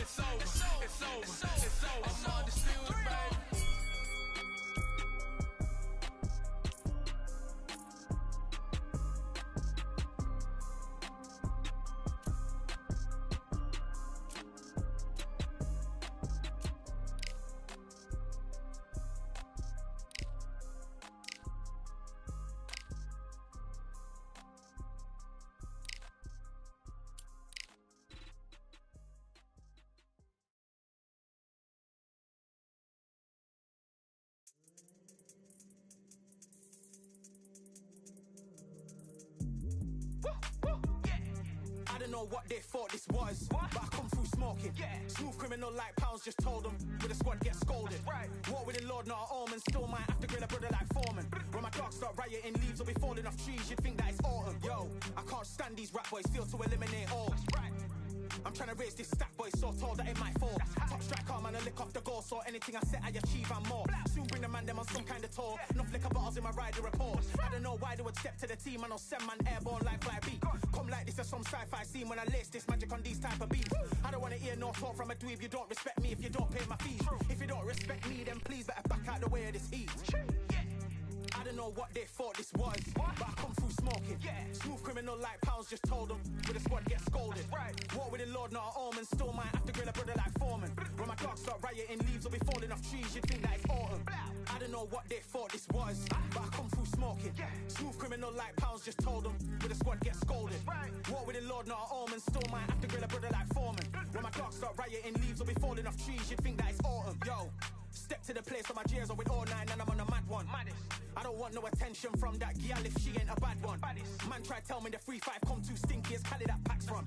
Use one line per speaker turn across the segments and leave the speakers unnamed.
It's over. It's over. It's over. I'm undisputed, baby. I don't know what they thought this was, but I come through smoking. Smooth criminal like pounds, just told them with a squad get scolded. War with the Lord, not an omen, still might have to grill a brother like Foreman. When my dogs start rioting, leaves will be falling off trees, you'd think that it's autumn. Yo, I can't stand these rap boys, feel to eliminate all. I'm trying to raise this stack, boy, so tall that it might fall. Top striker, man, I lick off the goal, so anything I set, I achieve and more. Soon bring the man them on some kind of tour. No flicker bottles in my rider report. I don't know why they would step to the team, I know send man airborne like fly beat. Come like this as some sci-fi scene when I lace this magic on these type of beats. I don't want to hear no talk from a dweeb, you don't respect me if you don't pay my fees. If you don't respect me, then please better back out the way of this heat. I don't know what they thought this was, but I come through smoking. Smooth criminal like pounds, just told them with a squad get scolded. War with the Lord, not an omen, still might have to grill a brother like Foreman. When my dogs start rioting, leaves will be falling off trees, you'd think that it's autumn. I don't know what they thought this was, but I come through smoking. Smooth criminal like pounds, just told them with a squad get scolded. War with the Lord, not an omen, still might have to grill a brother like Foreman. When my dogs start rioting, leaves will be falling off trees, you'd think that it's autumn. Yo, step to the place where my J's are with all nine and I'm on a mad one. I don't want no attention from that gal if she ain't a bad one. Man try tell me the 3-5 come too stinky as Cali that packs from.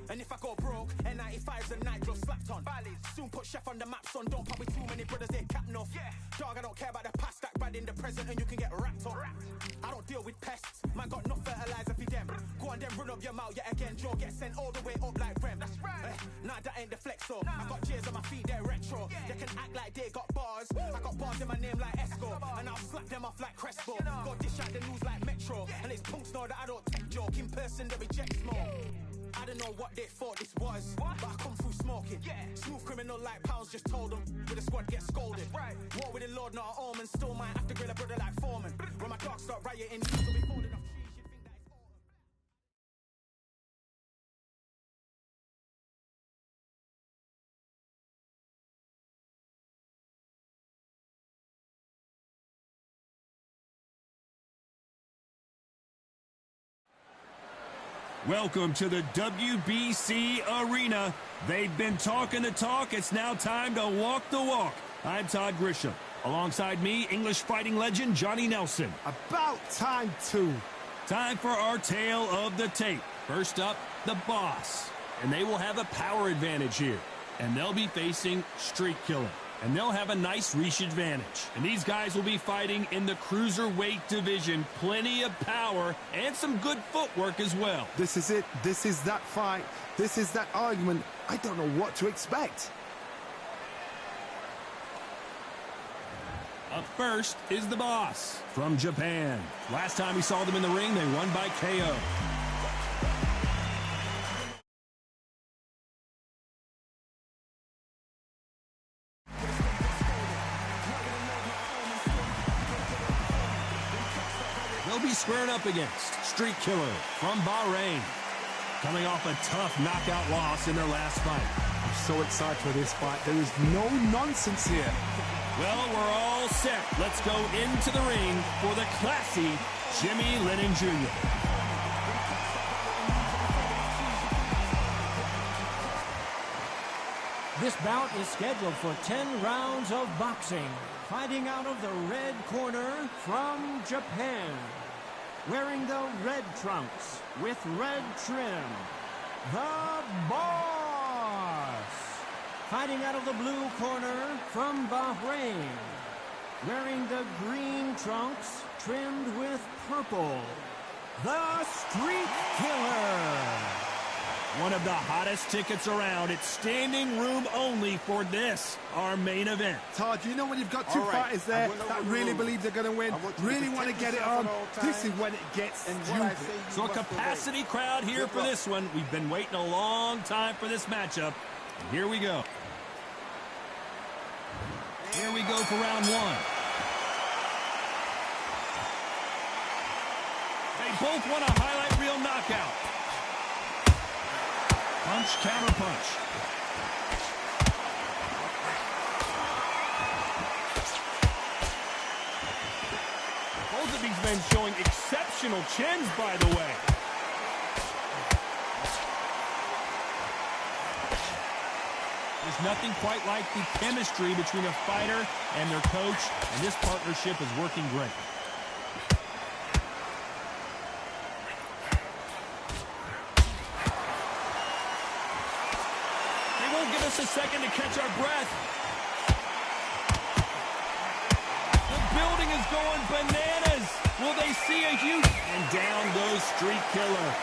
And if I go broke, N95's a nitro slapped on. Soon put chef on the map, son, don't pop with too many brothers, they cap enough. Dog, I don't care about the past, that bad in the present and you can get wrapped up. I don't deal with pests, man got no fertilizer for them. Go on then run up your mouth yet again, Joe get sent all the way up like Rem. Nah, that ain't the flex so. I got J's on my feet, they're retro. They can act like they got bars, I got bars in my name like Esco. And I'll slap them off like Crespo. Go dish out the news like Metro. And it's punks know that I don't tech joke, in person they reject more. I don't know what they thought this was, but I come through smoking. Smooth criminal like pounds, just told them with a squad get scolded. War with the Lord, not an omen, still might have to grill a brother like Foreman. When my dogs start rioting, leaves will be falling off trees, you'd think that it's autumn.
Welcome to the WBC Arena. They've been talking the talk. It's now time to walk the walk. I'm Todd Grisham. Alongside me, English fighting legend Johnny Nelson.
About time, too.
Time for our tale of the tape. First up, the Boss. And they will have a power advantage here. And they'll be facing Street Killer. And they'll have a nice reach advantage. And these guys will be fighting in the cruiserweight division. Plenty of power and some good footwork as well.
This is it. This is that fight. This is that argument. I don't know what to expect.
Up first is the Boss from Japan. Last time we saw them in the ring, they won by KO. They'll be squaring up against Street Killer from Bahrain, coming off a tough knockout loss in their last fight.
I'm so excited for this fight. There is no nonsense here.
Well, we're all set. Let's go into the ring for the classy Jimmy Lennon Jr.
This bout is scheduled for 10 rounds of boxing. Fighting out of the red corner from Japan. Wearing the red trunks with red trim, the Boss. Fighting out of the blue corner from Bahrain. Wearing the green trunks trimmed with purple, the Street Killer.
One of the hottest tickets around. It's standing room only for this, our main event.
Todd, you know when you've got two fighters there that really believe they're going to win, really want to get it on, this is when it gets stupid.
So a capacity crowd here for this one. We've been waiting a long time for this matchup. Here we go. Here we go for round one. They both want a highlight reel knockout. Punch, counter punch. Both of these men showing exceptional chins, by the way. There's nothing quite like the chemistry between a fighter and their coach, and this partnership is working great. They won't give us a second to catch our breath. The building is going bananas. Will they see a huge... And down goes Street Killer.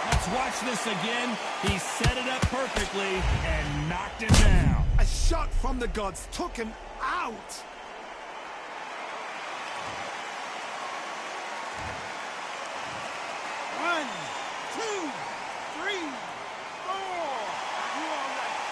Let's watch this again. He set it up perfectly and knocked him down.
A shot from the gods took him out. One, two, three, four. You are right.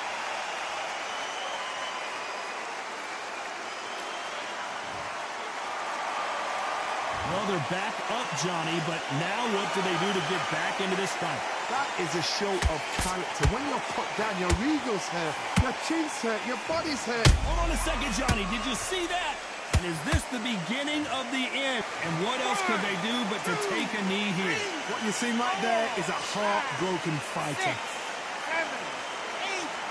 Well, they're back up, Johnny, but now what do they do to get back into this fight?
That is a show of character. When you're put down, your ego's hurt, your chin's hurt, your body's hurt.
Hold on a second, Johnny. Did you see that? And is this the beginning of the end? And what else could they do but to take a knee here?
What you see right there is a heartbroken fighter.
6, 7, 8.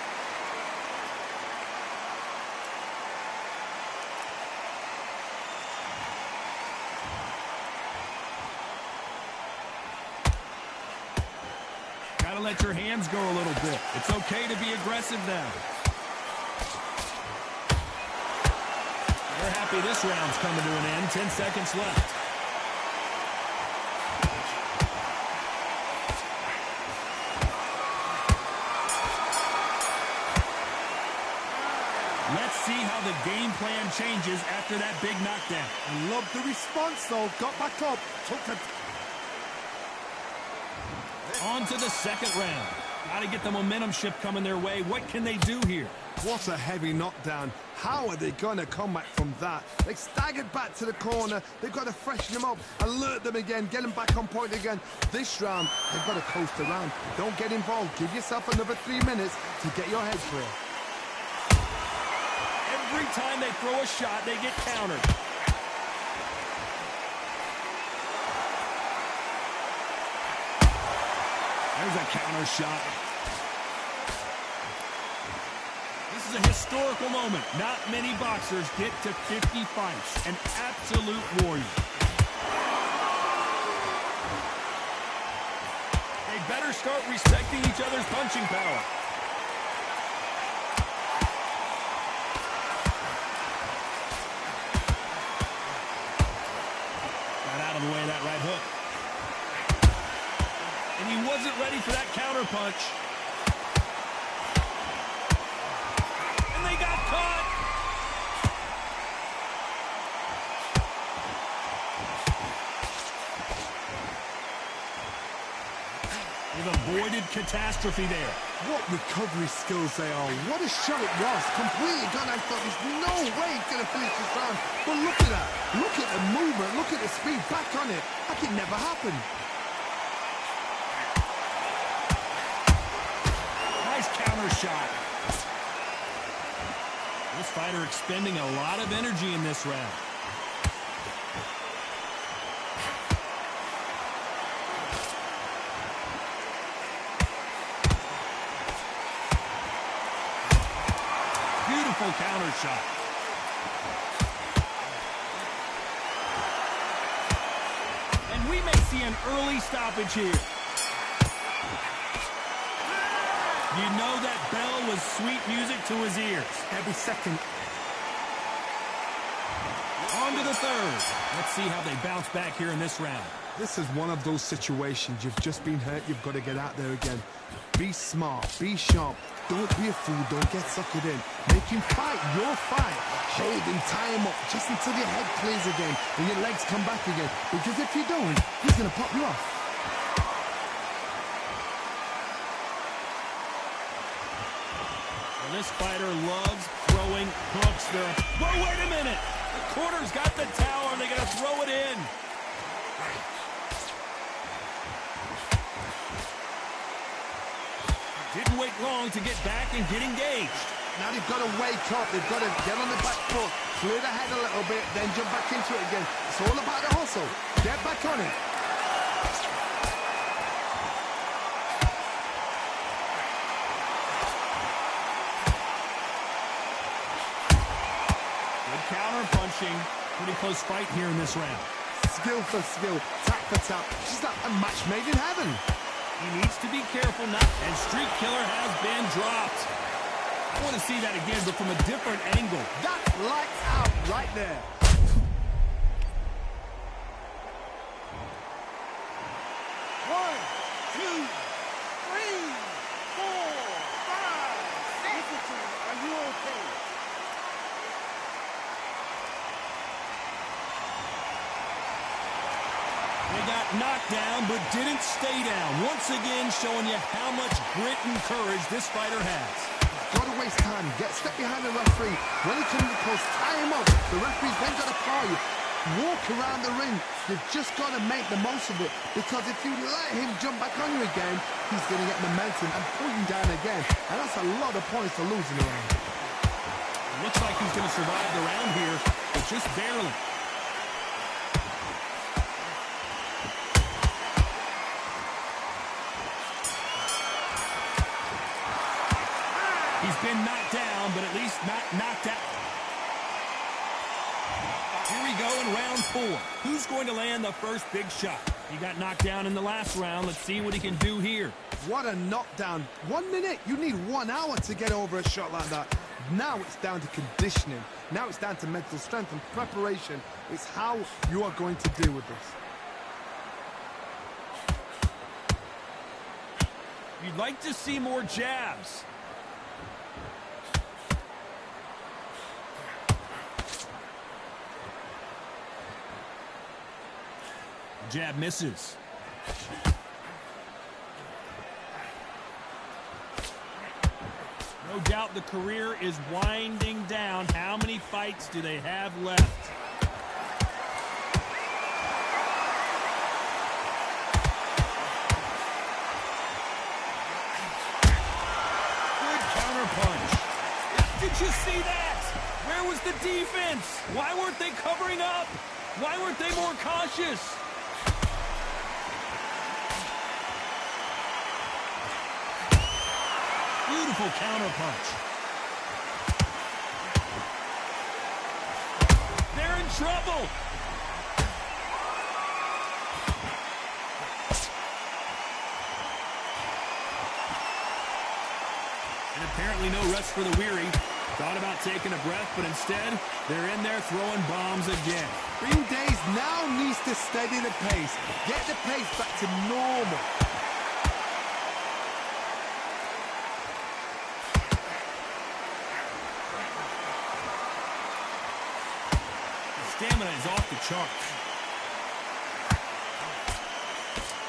Gotta let your hands go a little bit. It's okay to be aggressive now. They're happy this round's coming to an end. 10 seconds left. Let's see how the game plan changes after that big knockdown.
I love the response, though. Got back up. Took it.
On to the second round. Got to get the momentum shift coming their way. What can they do here?
What a heavy knockdown. How are they going to come back from that? They staggered back to the corner. They've got to freshen them up, alert them again, get them back on point again. This round, they've got to coast around. Don't get involved. Give yourself another 3 minutes to get your head clear.
Every time they throw a shot, they get countered. There's a counter shot. This is a historical moment. Not many boxers get to 50 fights. An absolute warrior. They better start respecting each other's punching power. Got out of the way of that right hook. And he wasn't ready for that counter punch. And they got caught. They've avoided catastrophe there.
What recovery skills they are. What a shot it was. Completely gone. I thought there's no way he's going to finish this round. But look at that. Look at the movement. Look at the speed. Back on it. Like it never happened.
Counter shot. This fighter expending a lot of energy in this round. Beautiful counter shot. And we may see an early stoppage here. You know that bell was sweet music to his ears.
Every second.
On to the third. Let's see how they bounce back here in this round.
This is one of those situations. You've just been hurt. You've got to get out there again. Be smart. Be sharp. Don't be a fool. Don't get suckered in. Make him fight your fight. Hold him, tie him up just until your head clears again and your legs come back again. Because if you don't, he's going to pop you off.
This fighter loves throwing hooks. Whoa, wait a minute. The corner's got the tower, and they're going to throw it in. Didn't wait long to get back and get engaged.
Now they've got to wake up. They've got to get on the back foot, clear the head a little bit, then jump back into it again. It's all about the hustle. Get back on it.
Good counter punching. Pretty close fight here in this round.
Skill for skill, tap for tap. She's like a match made in heaven.
He needs to be careful now. And Street Killer has been dropped. I want to see that again, but from a different angle.
That's lights out right there.
One, two, three, four, five, six. Are you okay?
They got knocked down, but didn't stay down. Once again, showing you how much grit and courage this fighter has.
Got to waste time. Get step behind the referee. When he comes close, tie him up. The referee's then got to call you. Walk around the ring. You've just got to make the most of it. Because if you let him jump back on you again, he's going to get momentum and pull you down again. And that's a lot of points to lose in the round.
Looks like he's going to survive the round here, but just barely. He's been knocked down, but at least not knocked out. Here we go in round 4. Who's going to land the first big shot? He got knocked down in the last round. Let's see what he can do here.
What a knockdown. 1 minute. You need 1 hour to get over a shot like that. Now it's down to conditioning. Now it's down to mental strength and preparation. It's how you are going to deal with this.
You'd like to see more jabs. Jab misses. No doubt the career is winding down. How many fights do they have left? Good counter punch. Did you see that? Where was the defense? Why weren't they covering up? Why weren't they more cautious? Beautiful counter punch. They're in trouble. And apparently no rest for the weary. Thought about taking a breath, but instead, they're in there throwing bombs again.
Green Days now needs to steady the pace. Get the pace back to normal.
Stamina is off the charts.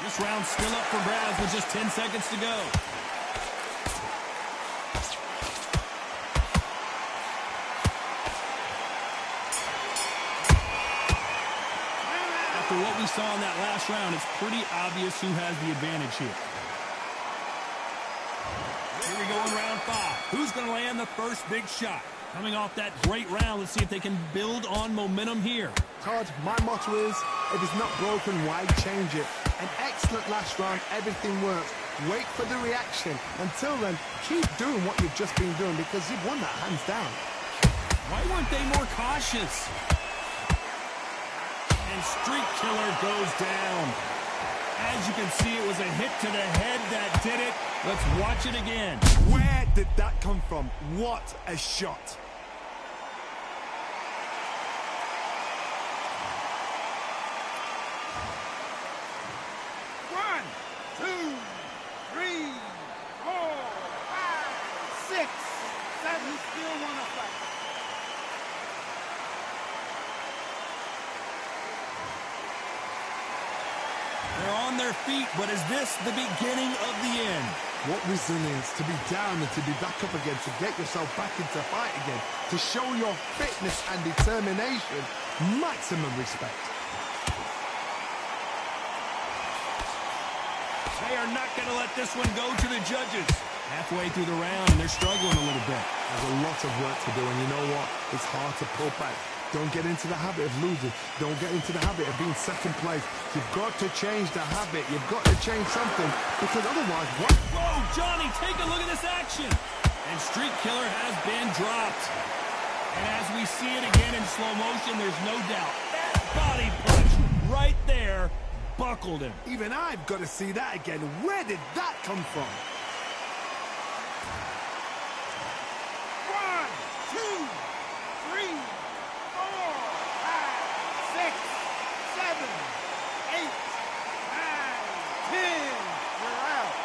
This round's still up for grabs with just 10 seconds to go. After what we saw in that last round, it's pretty obvious who has the advantage here. Here we go in round 5. Who's going to land the first big shot? Coming off that great round, let's see if they can build on momentum here.
Todd, my motto is, if it's not broken, why change it? An excellent last round, everything works. Wait for the reaction. Until then, keep doing what you've just been doing because you've won that hands down.
Why weren't they more cautious? And Street Killer goes down. As you can see, it was a hit to the head that did it. Let's watch it again.
Where did that come from? What a shot.
One, two, three, four, five, six, seven. You still want to fight?
They're on their feet, but is this the beginning of the end?
What resilience to be down and to be back up again, to get yourself back into fight again, to show your fitness and determination. Maximum respect.
They are not going to let this one go to the judges. Halfway through the round, and they're struggling a little bit.
There's a lot of work to do, and you know what? It's hard to pull back. Don't get into the habit of losing. Don't get into the habit of being second place. You've got to change the habit. You've got to change something, because otherwise, what?
Whoa, Johnny, take a look at this action. And Street Killer has been dropped. And as we see it again in slow motion, there's no doubt that body punch right there buckled him.
Even I've got to see that again. Where did that come from?
1, 2, 3, 4, 5, 6, 7, 8, 9, 10. You're out.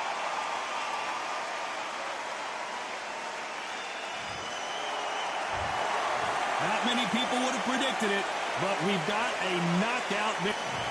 Not many people would have predicted it, but we've got a knockout victory.